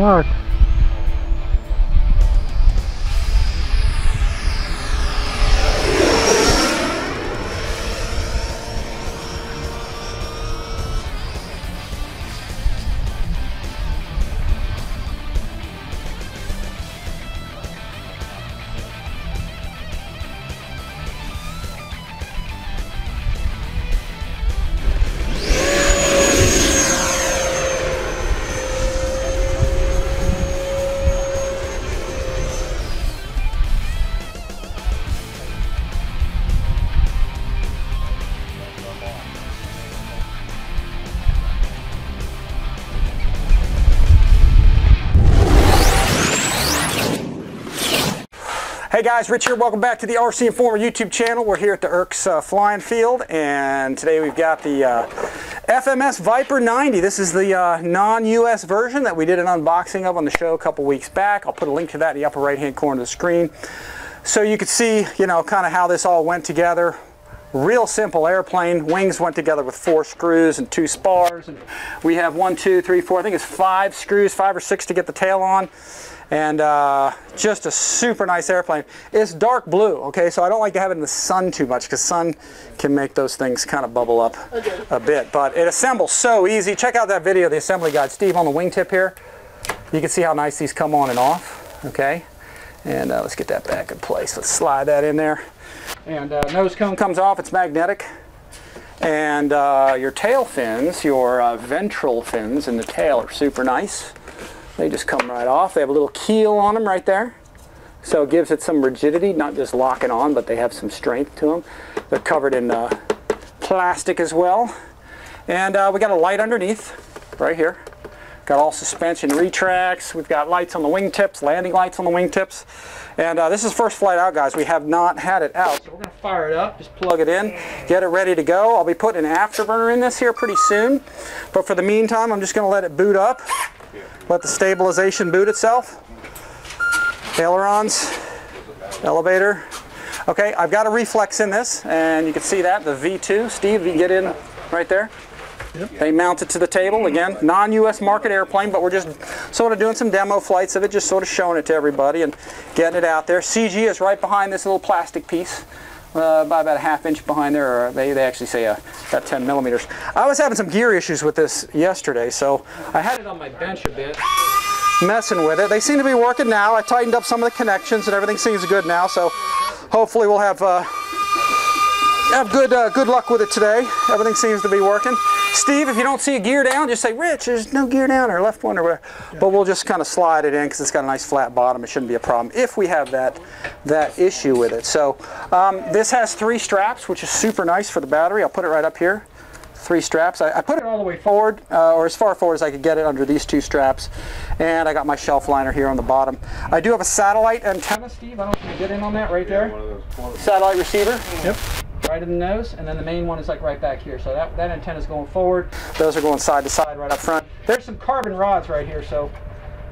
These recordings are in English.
luck. Hey guys, Rich here. Welcome back to the RCINFORMER YouTube channel. We're here at the ERC's flying field, and today we've got the FMS VIPER 90. This is the non-US version that we did an unboxing of on the show a couple weeks back. I'll put a link to that in the upper right hand corner of the screen so you could see, you know, kind of how this all went together. Real simple airplane. Wings went together with 4 screws and 2 spars. And we have 1, 2, 3, 4, I think it's 5 screws, 5 or 6 to get the tail on. And just a super nice airplane. It's dark blue, okay, so I don't like to have it in the sun too much because sun can make those things kind of bubble up a bit. But it assembles so easy. Check out that video, the assembly guide. Steve, on the wingtip here, you can see how nice these come on and off, okay? And let's get that back in place. Let's slide that in there. And nose cone comes off, it's magnetic. And your tail fins, your ventral fins in the tail are super nice. They just come right off. They have a little keel on them right there. So it gives it some rigidity, not just locking on, but they have some strength to them. They're covered in plastic as well. And we got a light underneath, right here. Got all suspension retracts. We've got lights on the wingtips, landing lights on the wingtips. And this is first flight out, guys. We have not had it out. So we're going to fire it up, just plug it in, get it ready to go. I'll be putting an afterburner in this here pretty soon. But for the meantime, I'm just going to let it boot up. Let the stabilization boot itself. Ailerons, elevator. Okay, I've got a reflex in this, and you can see that, the V2. Steve, you can get in right there. Yep. They mount it to the table. Again, non-US market airplane, but we're just sort of doing some demo flights of it, just sort of showing it to everybody and getting it out there. CG is right behind this little plastic piece. By about a ½ inch behind there, or they actually say about 10 millimeters. I was having some gear issues with this yesterday, so I had it on my bench a bit, messing with it. They seem to be working now. I tightened up some of the connections and everything seems good now, so hopefully we'll have good luck with it today. Everything seems to be working. Steve, if you don't see a gear down, just say, Rich, there's no gear down, or left one, or whatever. Yeah. But we'll just kind of slide it in because it's got a nice flat bottom. It shouldn't be a problem if we have that issue with it. So this has 3 straps, which is super nice for the battery. I'll put it right up here. 3 straps. I put it all the way forward, or as far forward as I could get it under these 2 straps. And I got my shelf liner here on the bottom. I do have a satellite antenna, Steve. I don't know if you can get in on that right there. Satellite receiver. Yep. Right in the nose, and then the main one is like right back here. So that antenna is going forward. Those are going side to side right up front. There's some carbon rods right here, so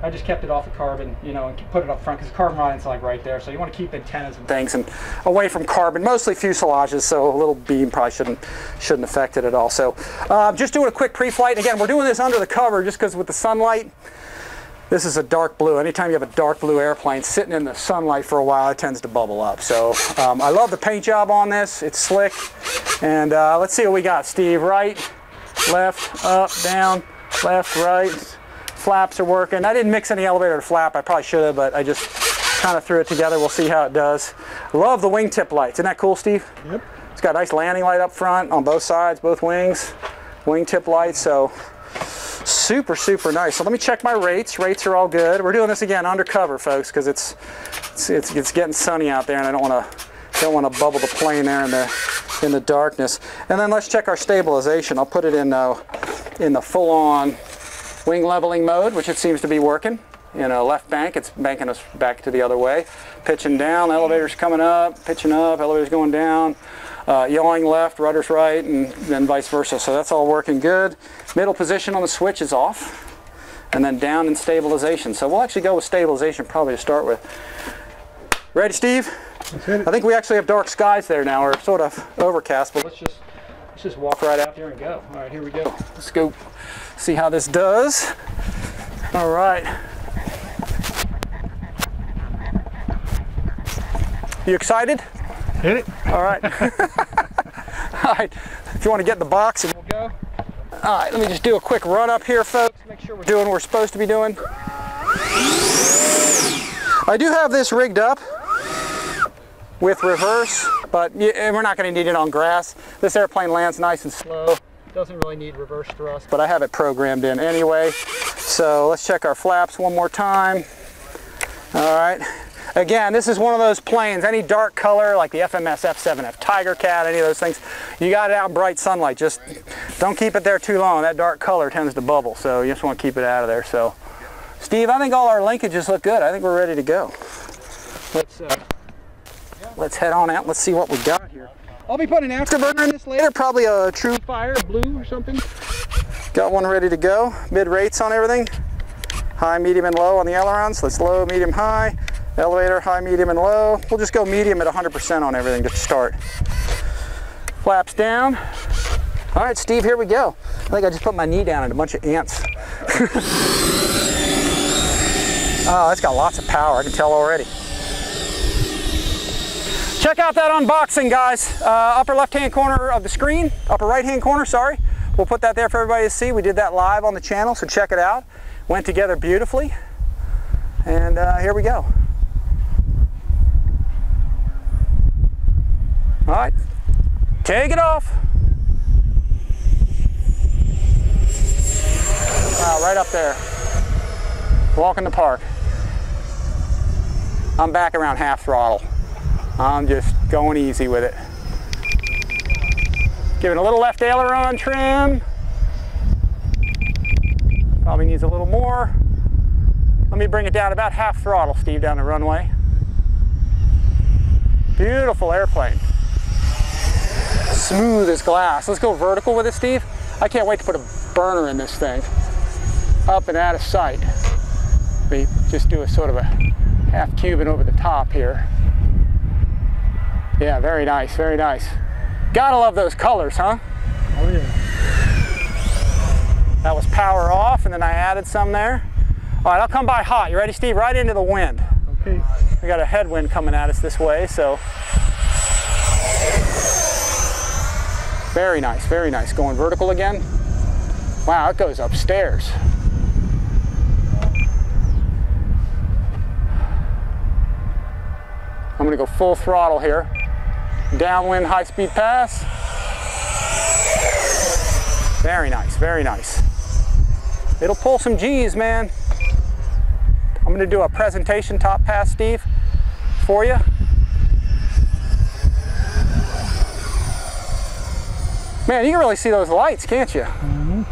I just kept it off the carbon, you know, and put it up front because the carbon rod is like right there. So you want to keep antennas and things and away from carbon, mostly fuselages. So a little beam probably shouldn't affect it at all. So just doing a quick pre-flight. Again, we're doing this under the cover just because with the sunlight. This is a dark blue. Anytime you have a dark blue airplane sitting in the sunlight for a while, it tends to bubble up. So I love the paint job on this. It's slick. And let's see what we got, Steve. Right, left, up, down, left, right. Flaps are working. I didn't mix any elevator to flap. I probably should have, but I just kind of threw it together. We'll see how it does. Love the wingtip lights. Isn't that cool, Steve? Yep. It's got a nice landing light up front on both sides, both wings. Wingtip lights. So super, super nice. So let me check my rates. Rates are all good. We're doing this again undercover, folks, because it's getting sunny out there, and I don't want to bubble the plane there in the darkness. And then let's check our stabilization. I'll put it in the full-on wing leveling mode, which it seems to be working. You know, left bank, it's banking us back to the other way. Pitching down, elevator's coming up. Pitching up, elevator's going down. Yawing left, rudder's right, and then vice versa. So that's all working good. Middle position on the switch is off. And then down in stabilization. So we'll actually go with stabilization probably to start with. Ready, Steve? I think we actually have dark skies there now, or sort of overcast, but let's just walk right out there and go. All right, here we go. Let's go see how this does. All right. You excited? Hit it. All right. All right. If you want to get in the box and we'll go. All right, let me just do a quick run up here, folks. Make sure we're doing what we're supposed to be doing. I do have this rigged up with reverse, but we're not going to need it on grass. This airplane lands nice and slow. Doesn't really need reverse thrust, but I have it programmed in anyway. So let's check our flaps one more time. All right. Again, this is one of those planes, any dark color like the FMS F7F Tiger Cat, any of those things, you got it out in bright sunlight. Just don't keep it there too long. That dark color tends to bubble, so you just want to keep it out of there. So, Steve, I think all our linkages look good. I think we're ready to go. Let's head on out. Let's see what we got here. I'll be putting an afterburner in this later, probably a True Fire Blue or something. Got one ready to go. Mid rates on everything. High, medium, and low on the ailerons. Let's low, medium, high. Elevator, high, medium, and low. We'll just go medium at 100% on everything to start. Flaps down. All right, Steve, here we go. I think I just put my knee down and a bunch of ants. Oh, that's got lots of power, I can tell already. Check out that unboxing, guys. Upper left-hand corner of the screen, upper right-hand corner, sorry. We'll put that there for everybody to see. We did that live on the channel, so check it out. Went together beautifully. And here we go. All right, take it off. Wow, right up there. Walk in the park. I'm back around half throttle. I'm just going easy with it. Giving a little left aileron trim. Probably needs a little more. Let me bring it down about half throttle, Steve, down the runway. Beautiful airplane. Smooth as glass. Let's go vertical with it, Steve. I can't wait to put a burner in this thing. Up and out of sight. We just do a sort of a half Cuban over the top here. Yeah, very nice, very nice. Gotta love those colors, huh? Oh yeah. That was power off, and then I added some there. All right, I'll come by hot. You ready, Steve? Right into the wind. Okay. We got a headwind coming at us this way, so. Very nice, very nice. Going vertical again. Wow, it goes upstairs. I'm gonna go full throttle here. Downwind, high speed pass. Very nice, very nice. It'll pull some G's, man. I'm gonna do a presentation top pass, Steve, for you. Man, you can really see those lights, can't you? Mm-hmm.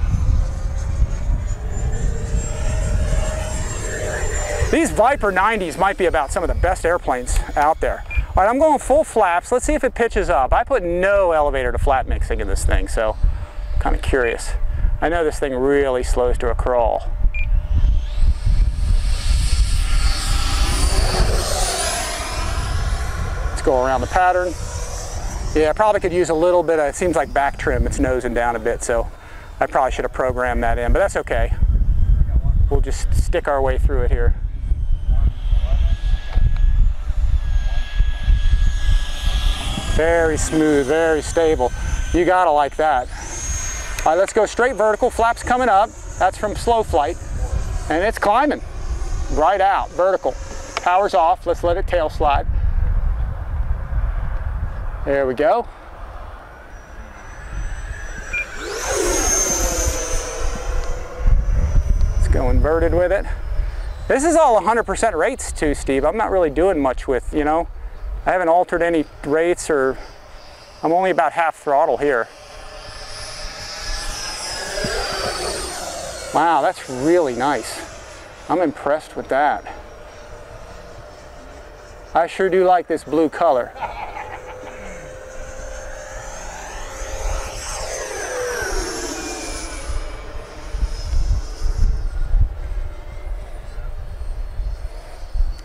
These VIPER 90s might be about some of the best airplanes out there. All right, I'm going full flaps. Let's see if it pitches up. I put no elevator to flat mixing in this thing, so I'm kind of curious. I know this thing really slows to a crawl. Let's go around the pattern. Yeah, I probably could use a little bit of, it seems like back trim. It's nosing down a bit, so I probably should have programmed that in, but that's okay. We'll just stick our way through it here. Very smooth, very stable. You gotta like that. All right, let's go straight vertical. Flaps coming up. That's from slow flight. And it's climbing. Right out, vertical. Power's off. Let's let it tail slide. There we go. Let's go inverted with it. This is all 100% rates too, Steve. I'm not really doing much with, you know, I haven't altered any rates, or I'm only about half throttle here. Wow, that's really nice. I'm impressed with that. I sure do like this blue color.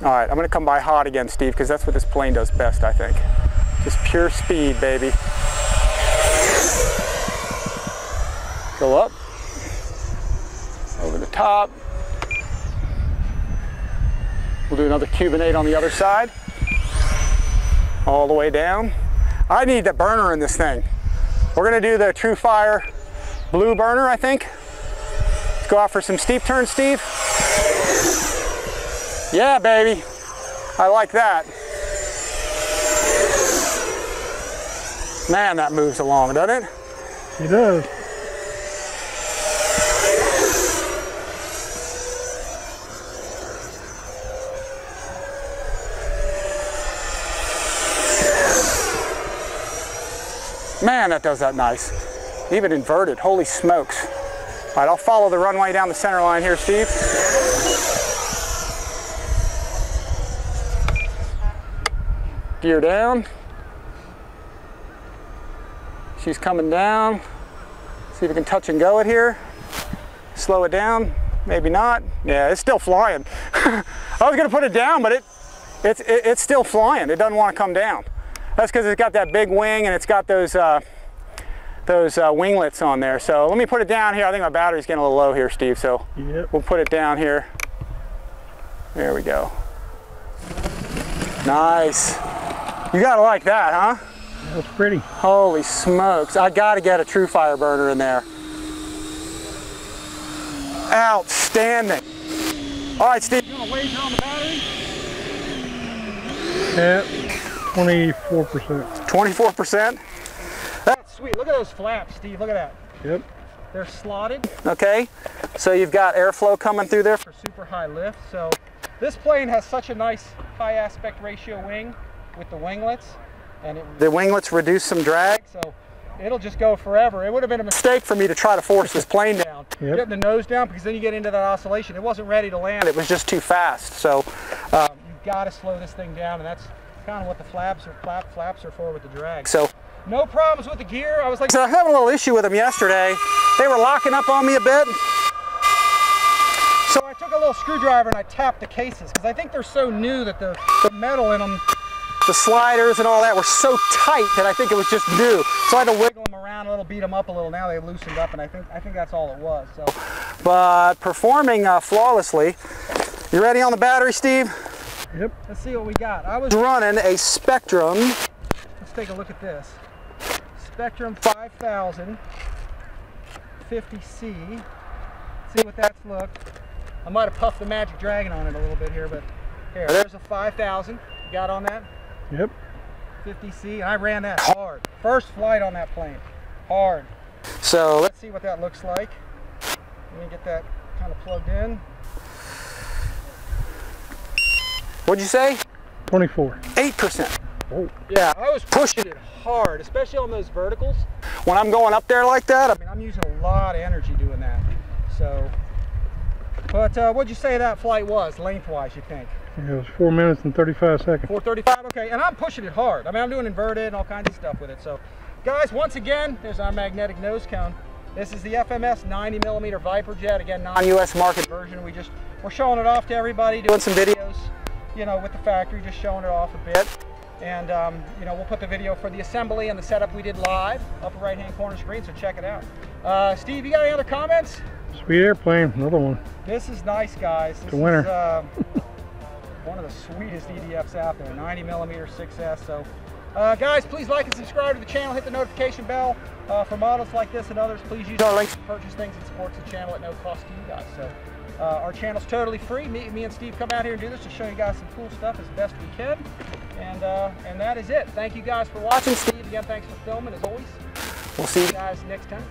All right, I'm gonna come by hot again, Steve, because that's what this plane does best, I think. Just pure speed, baby. Go up, over the top. We'll do another Cuban 8 on the other side. All the way down. I need the burner in this thing. We're gonna do the True Fire blue burner, I think. Let's go out for some steep turns, Steve. Yeah, baby. I like that. Man, that moves along, doesn't it? It does. Man, that does that nice. Even inverted, holy smokes. All right, I'll follow the runway down the center line here, Steve. Gear down. She's coming down. See if we can touch and go it here. Slow it down, maybe not. Yeah, it's still flying. I was gonna put it down, but it's still flying. It doesn't want to come down. That's because it's got that big wing and it's got those winglets on there. So let me put it down here. I think my battery's getting a little low here, Steve. So we'll put it down here. There we go. Nice. You gotta like that, huh? That's pretty. Holy smokes. I gotta get a True Fire burner in there. Outstanding. All right, Steve. You want to wager on the battery? Yeah. 24%. 24%? That's sweet. Look at those flaps, Steve. Look at that. Yep. They're slotted. Okay. So you've got airflow coming through there for super high lift. So this plane has such a nice high aspect ratio wing with the winglets. And the winglets reduce some drag. So it'll just go forever. It would have been a mistake for me to try to force this plane down. Getting the nose down, because then you get into that oscillation. It wasn't ready to land. It was just too fast. So you've got to slow this thing down, and that's kind of what the flaps are for with the drag. So no problems with the gear. I was like, so I had a little issue with them yesterday. They were locking up on me a bit. So I took a little screwdriver and I tapped the cases, because I think they're so new that the metal in them, the sliders and all that were so tight that I think it was just new. So I had to wiggle them around a little, beat them up a little. Now they loosened up, and I think that's all it was. So, but performing flawlessly. You ready on the battery, Steve? Yep. Let's see what we got. I was running a Spektrum. Let's take a look at this. Spektrum 5000 50C. See what that's looked. I might have puffed the Magic Dragon on it a little bit here, but here, there's a 5000. You got on that? Yep. 50C, and I ran that hard. First flight on that plane. Hard. So let's see what that looks like. Let me get that kind of plugged in. What'd you say? 24. 8%. Oh. Yeah, I was pushing it hard, especially on those verticals. When I'm going up there like that, I mean, I'm using a lot of energy doing that. So, but what'd you say that flight was, lengthwise, you think? It was 4 minutes and 35 seconds. 4:35, okay, and I'm pushing it hard. I mean, I'm doing inverted and all kinds of stuff with it. So, guys, once again, there's our magnetic nose cone. This is the FMS 90mm VIPER jet, again, non-US market version. We're showing it off to everybody, doing some videos, you know, with the factory, just showing it off a bit. And, you know, we'll put the video for the assembly and the setup we did live, upper right-hand corner screen, so check it out. Steve, you got any other comments? Sweet airplane, another one. This is nice, guys. This the winner. Is one of the sweetest EDFs out there, 90mm 6S. So, guys, please like and subscribe to the channel. Hit the notification bell for models like this and others. Please use our links to purchase things. It supports the channel at no cost to you guys. So, our channel's totally free. Me and Steve come out here and do this to show you guys some cool stuff as best we can. And that is it. Thank you guys for watching. Steve, again, thanks for filming as always. We'll see you guys next time.